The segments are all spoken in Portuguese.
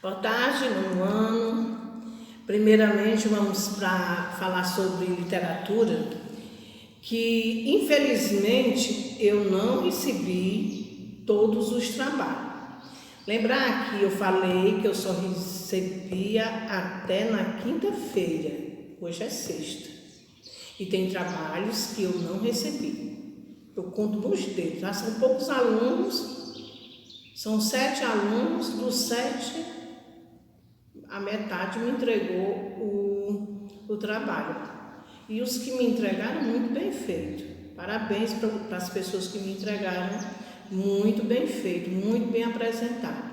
Boa tarde, nono ano. Primeiramente vamos para falar sobre literatura, que infelizmente eu não recebi todos os trabalhos. Lembrar que eu falei que eu só recebia até na quinta-feira, hoje é sexta. E tem trabalhos que eu não recebi. Eu conto nos dedos, já são poucos alunos, são 7 alunos, dos 7, a metade me entregou o trabalho. E os que me entregaram, muito bem feito. Parabéns para as pessoas que me entregaram, muito bem feito, muito bem apresentado.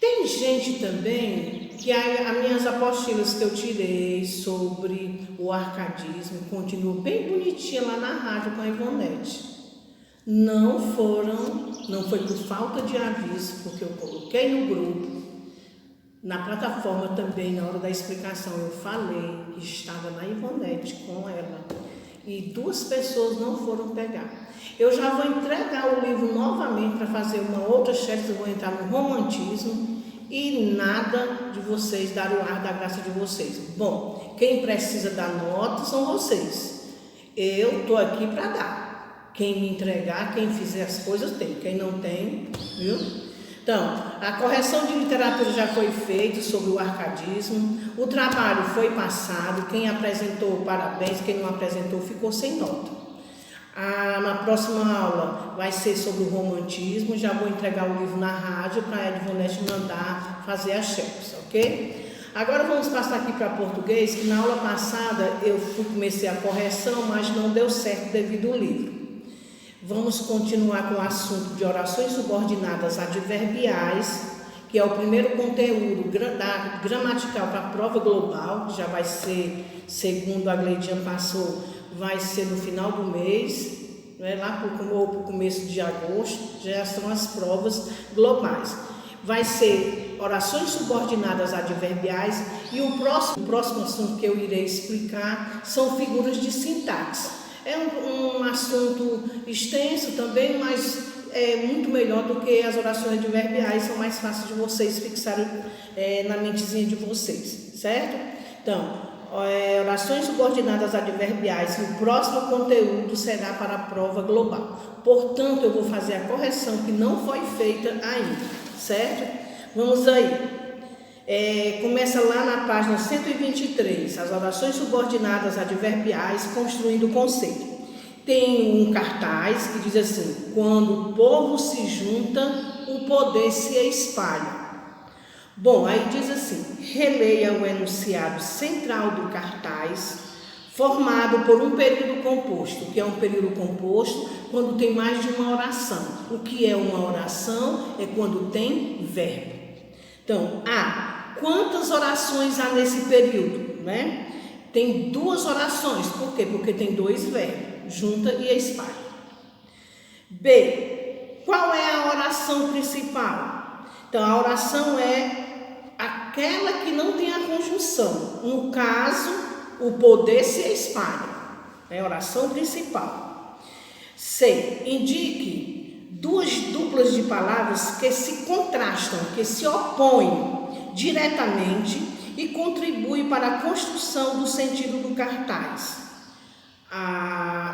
Tem gente também que as minhas apostilas que eu tirei sobre o arcadismo continuam bem bonitinha lá na rádio com a Ivonete. Não foi por falta de aviso, porque eu coloquei no grupo. Na plataforma também, na hora da explicação, eu falei que estava na Ivonete com ela e 2 pessoas não foram pegar. Eu já vou entregar o livro novamente para fazer uma outra chefe, eu vou entrar no romantismo e nada de vocês dar o ar da graça de vocês. Bom, quem precisa dar nota são vocês. Eu estou aqui para dar. Quem me entregar, quem fizer as coisas tem. Quem não tem, viu? Então, a correção de literatura já foi feita sobre o arcadismo, o trabalho foi passado, quem apresentou, parabéns, quem não apresentou ficou sem nota. Na próxima aula vai ser sobre o romantismo, já vou entregar o livro na rádio para a Edvonete mandar fazer as chefes, ok? Agora vamos passar aqui para português, que na aula passada eu comecei a correção, mas não deu certo devido ao livro. Vamos continuar com o assunto de orações subordinadas adverbiais, que é o primeiro conteúdo gramatical para a prova global, que já vai ser, segundo a Gleidian passou, vai ser no final do mês, né, lá para o começo de agosto, já são as provas globais. Vai ser orações subordinadas adverbiais e o próximo assunto que eu irei explicar são figuras de sintaxe. É um assunto extenso também, mas é muito melhor do que as orações adverbiais, são mais fáceis de vocês fixarem na mentezinha de vocês, certo? Então, orações subordinadas adverbiais, e o próximo conteúdo será para a prova global. Portanto, eu vou fazer a correção que não foi feita ainda, certo? Vamos aí. Começa lá na página 123, as orações subordinadas adverbiais construindo o conceito. Tem um cartaz que diz assim: quando o povo se junta, o poder se espalha. Bom, aí diz assim: releia o enunciado central do cartaz, formado por um período composto. O que é um período composto? Quando tem mais de uma oração. O que é uma oração? É quando tem verbo. Então, quantas orações há nesse período, né? Tem 2 orações, por quê? Porque tem 2 verbos, junta e espalha. B, qual é a oração principal? Então, a oração é aquela que não tem a conjunção. No caso, o poder se espalha, é a oração principal. C, indique 2 duplas de palavras que se contrastam, que se opõem diretamente e contribui para a construção do sentido do cartaz.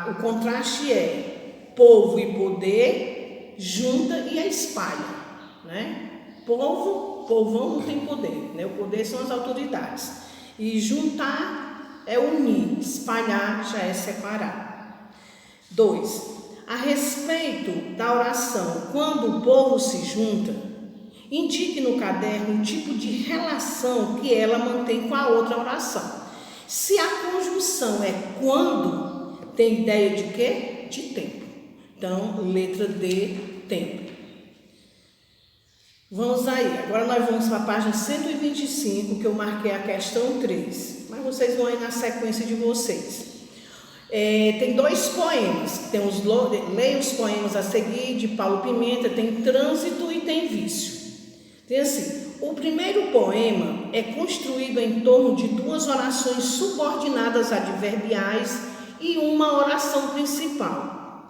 O contraste é povo e poder, junta e espalha, né? Povão não tem poder, né? O poder são as autoridades. E juntar é unir, espalhar já é separar. 2. A respeito da oração, quando o povo se junta, indique no caderno o tipo de relação que ela mantém com a outra oração. Se a conjunção é quando, tem ideia de quê? De tempo. Então, letra D, tempo. Vamos aí. Agora nós vamos para a página 125, que eu marquei a questão 3. Mas vocês vão aí na sequência de vocês. Tem 2 poemas. Leia os poemas a seguir, de Paulo Pimenta. Tem Trânsito e tem Vício. Tem assim, o primeiro poema é construído em torno de 2 orações subordinadas adverbiais e uma oração principal.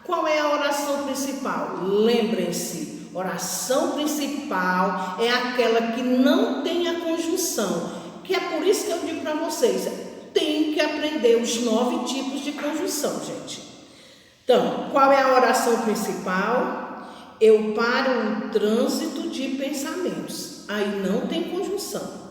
Qual é a oração principal? Lembrem-se, Oração principal é aquela que não tem a conjunção, que é por isso que eu digo para vocês, tem que aprender os 9 tipos de conjunção, gente. Então, qual é a oração principal? Eu paro o trânsito de pensamentos, aí não tem conjunção.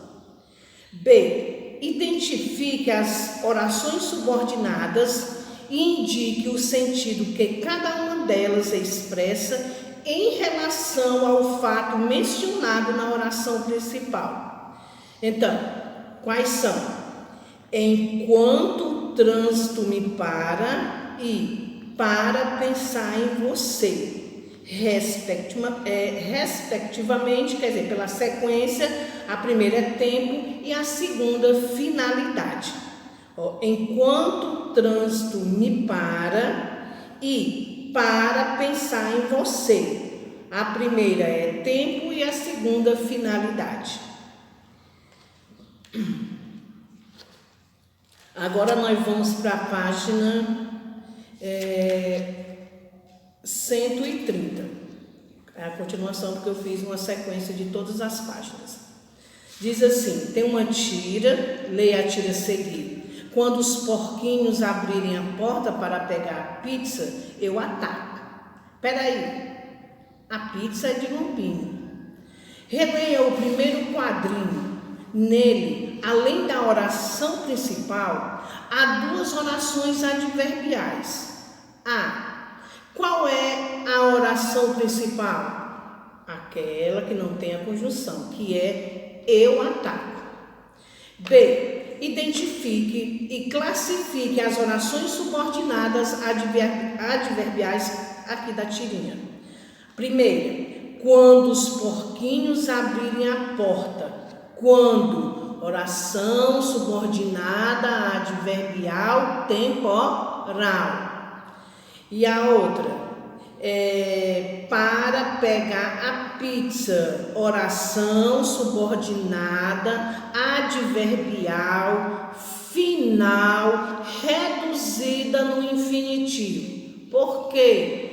B, identifique as orações subordinadas e indique o sentido que cada uma delas expressa em relação ao fato mencionado na oração principal. Então, quais são? Enquanto o trânsito me para e para pensar em você, respectivamente, quer dizer, pela sequência, a primeira é tempo e a segunda finalidade. Enquanto o trânsito me para e para pensar em você. A primeira é tempo e a segunda finalidade. Agora nós vamos para a página 130. É a continuação porque eu fiz uma sequência de todas as páginas. Diz assim, tem uma tira, leia a tira a seguir. Quando os porquinhos abrirem a porta para pegar a pizza, eu ataco. Peraí, a pizza é de lombinho. Releia o primeiro quadrinho. Nele, além da oração principal, há 2 orações adverbiais. Qual é a oração principal? Aquela que não tem a conjunção, que é eu ataco. B, identifique e classifique as orações subordinadas adverbiais aqui da tirinha. Primeiro, quando os porquinhos abrirem a porta. Quando, oração subordinada adverbial temporal. E a outra, para pegar a pizza, oração subordinada adverbial final reduzida no infinitivo. Por quê?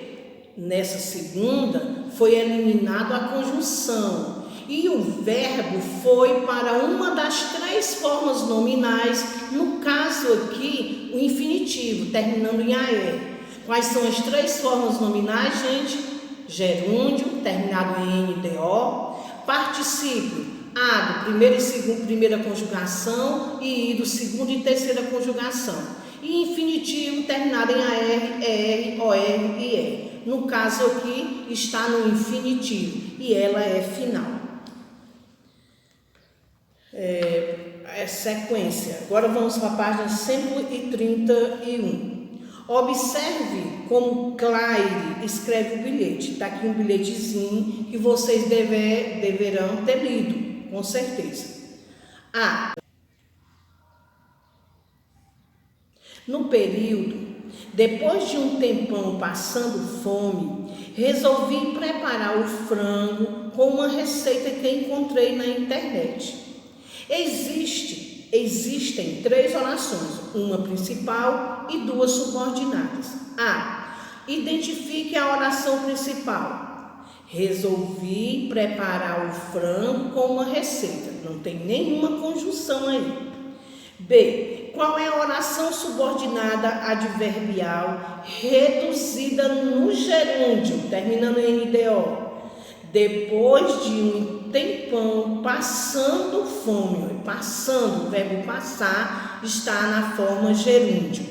Nessa segunda foi eliminado a conjunção e o verbo foi para uma das 3 formas nominais, no caso aqui o infinitivo, terminando em AR. Quais são as 3 formas nominais, gente? Gerúndio, terminado em NDO, particípio A do primeira conjugação e I do segunda e terceira conjugação. E infinitivo terminado em AR, ER, OR e ER. No caso aqui está no infinitivo e ela é final. Sequência. Agora vamos para a página 131. Observe como Claire escreve o bilhete. Está aqui um bilhetezinho que vocês deverão ter lido, com certeza. No período, depois de um tempão passando fome, resolvi preparar o frango com uma receita que encontrei na internet. Existem 3 orações, uma principal e 2 subordinadas. Identifique a oração principal. Resolvi preparar o frango com uma receita. Não tem nenhuma conjunção aí. B, qual é a oração subordinada adverbial reduzida no gerúndio, terminando em NDO? Depois de um tempão passando fome, passando, o verbo passar está na forma gerúndio.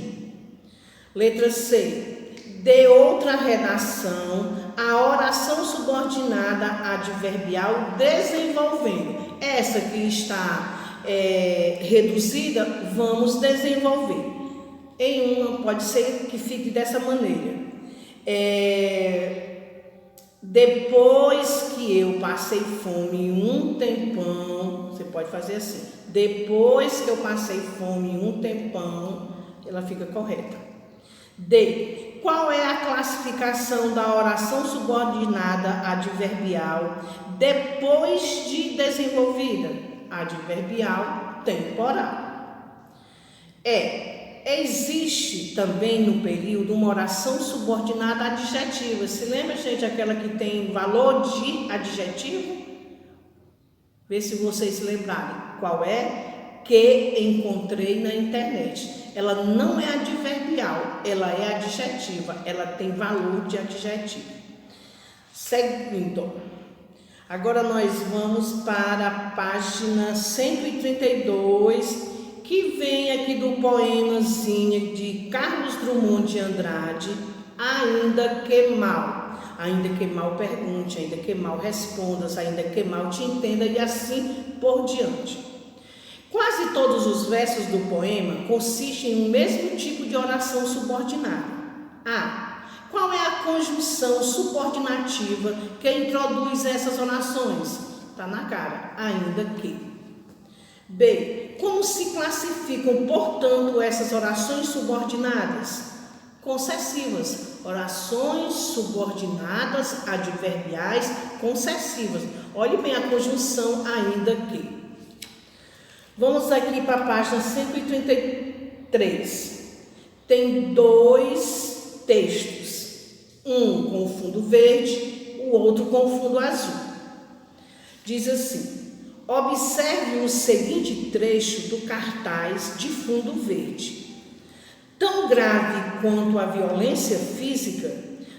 Letra C, dê outra redação, a oração subordinada adverbial desenvolvendo. Essa que está reduzida, vamos desenvolver. Em uma, pode ser que fique dessa maneira. Depois que eu passei fome um tempão, você pode fazer assim. Depois que eu passei fome um tempão, ela fica correta. D. Qual é a classificação da oração subordinada adverbial depois de desenvolvida? Adverbial temporal. Existe também no período uma oração subordinada adjetiva. Se lembra, gente, aquela que tem valor de adjetivo? Vê se vocês se lembrarem qual é, que encontrei na internet. Ela não é adverbial, ela é adjetiva, ela tem valor de adjetivo. Seguindo, agora nós vamos para a página 132, que vem aqui do poemazinho de Carlos Drummond de Andrade, Ainda que mal. Ainda que mal pergunte, ainda que mal respondas, ainda que mal te entenda e assim por diante. Quase todos os versos do poema consistem em um mesmo tipo de oração subordinada. A. Qual é a conjunção subordinativa que introduz essas orações? Está na cara, ainda que. B. Como se classificam, portanto, essas orações subordinadas? Concessivas. Orações subordinadas, adverbiais, concessivas. Olhe bem a conjunção ainda que. Vamos aqui para a página 133. Tem dois textos. Um com fundo verde, o outro com fundo azul. Diz assim: observe o seguinte trecho do cartaz de fundo verde. Tão grave quanto a violência física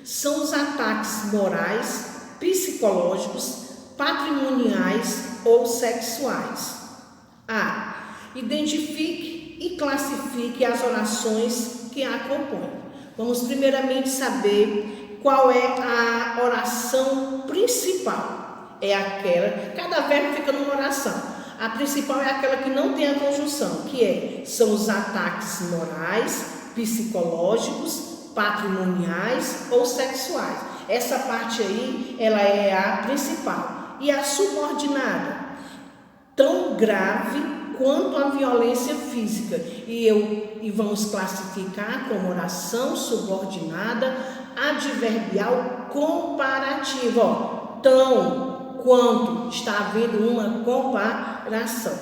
são os ataques morais, psicológicos, patrimoniais ou sexuais. A. Identifique e classifique as orações que a compõem. Vamos primeiramente saber qual é a oração principal. É aquela, cada verbo fica numa oração. A principal é aquela que não tem a conjunção, que são os ataques morais, psicológicos, patrimoniais ou sexuais. Essa parte aí, ela é a principal. E a subordinada, tão grave quanto a violência física. E vamos classificar como oração subordinada adverbial comparativa. Ó, tão quanto, está havendo uma comparação.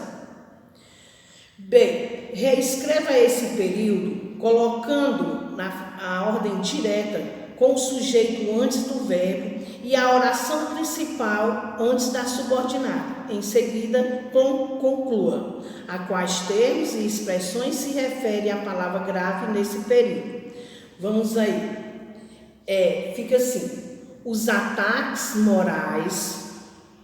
B. Reescreva esse período colocando a ordem direta com o sujeito antes do verbo e a oração principal antes da subordinada. Em seguida, conclua a quais termos e expressões se refere a palavra grave nesse período. Vamos aí. Fica assim: os ataques morais,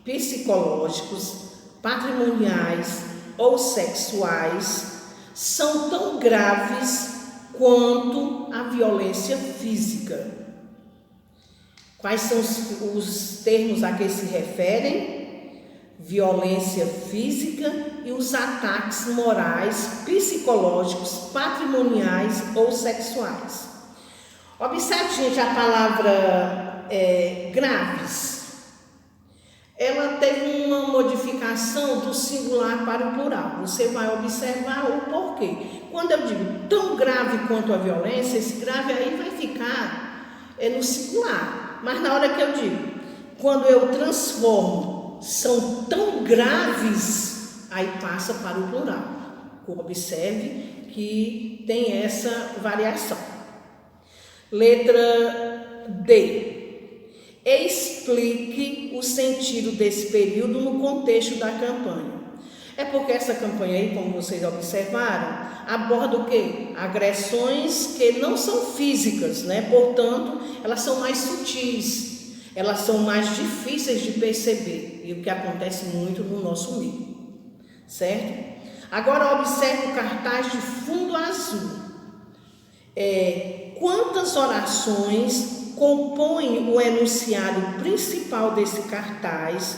psicológicos, patrimoniais ou sexuais são tão graves quanto a violência física. Quais são os termos a que se referem? Violência física e os ataques morais, psicológicos, patrimoniais ou sexuais. Observe, gente, a palavra graves. Ela teve uma modificação do singular para o plural. Você vai observar o porquê. Quando eu digo tão grave quanto a violência, esse grave aí vai ficar no singular. Mas na hora que eu digo, quando eu transformo, são tão graves, aí passa para o plural. Observe que tem essa variação. Letra D. Explique o sentido desse período no contexto da campanha. É porque essa campanha aí, como vocês observaram, aborda o quê? Agressões que não são físicas, né? Portanto, elas são mais sutis, elas são mais difíceis de perceber, e o que acontece muito no nosso meio, certo? Agora observe o cartaz de fundo azul. Quantas orações compõem o enunciado principal desse cartaz,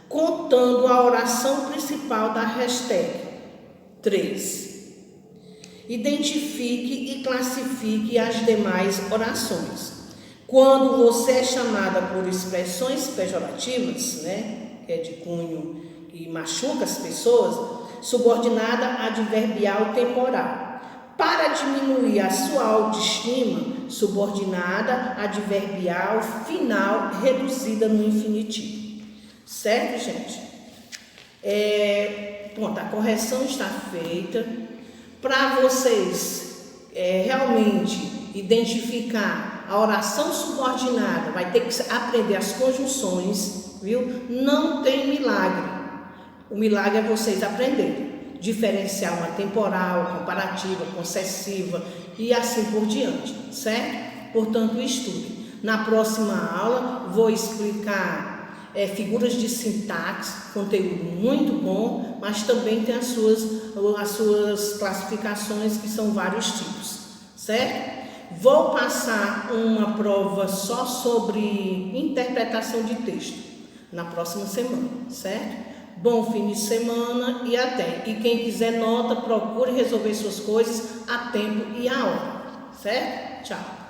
contando a oração principal da hashtag? 3. Identifique e classifique as demais orações. Quando você é chamada por expressões pejorativas, né, que é de cunho que machuca as pessoas, subordinada adverbial temporal. Para diminuir a sua autoestima, subordinada adverbial final reduzida no infinitivo. Certo, gente? Pronto, a correção está feita. Para vocês realmente identificar a oração subordinada, vai ter que aprender as conjunções, viu? Não tem milagre. O milagre é vocês aprenderem. Diferenciar uma temporal, comparativa, concessiva e assim por diante, certo? Portanto, estude. Na próxima aula, vou explicar figuras de sintaxe, conteúdo muito bom, mas também tem as suas classificações, que são vários tipos, certo? Vou passar uma prova só sobre interpretação de texto na próxima semana, certo? Bom fim de semana e até. E quem quiser nota, procure resolver suas coisas a tempo e a hora, certo? Tchau.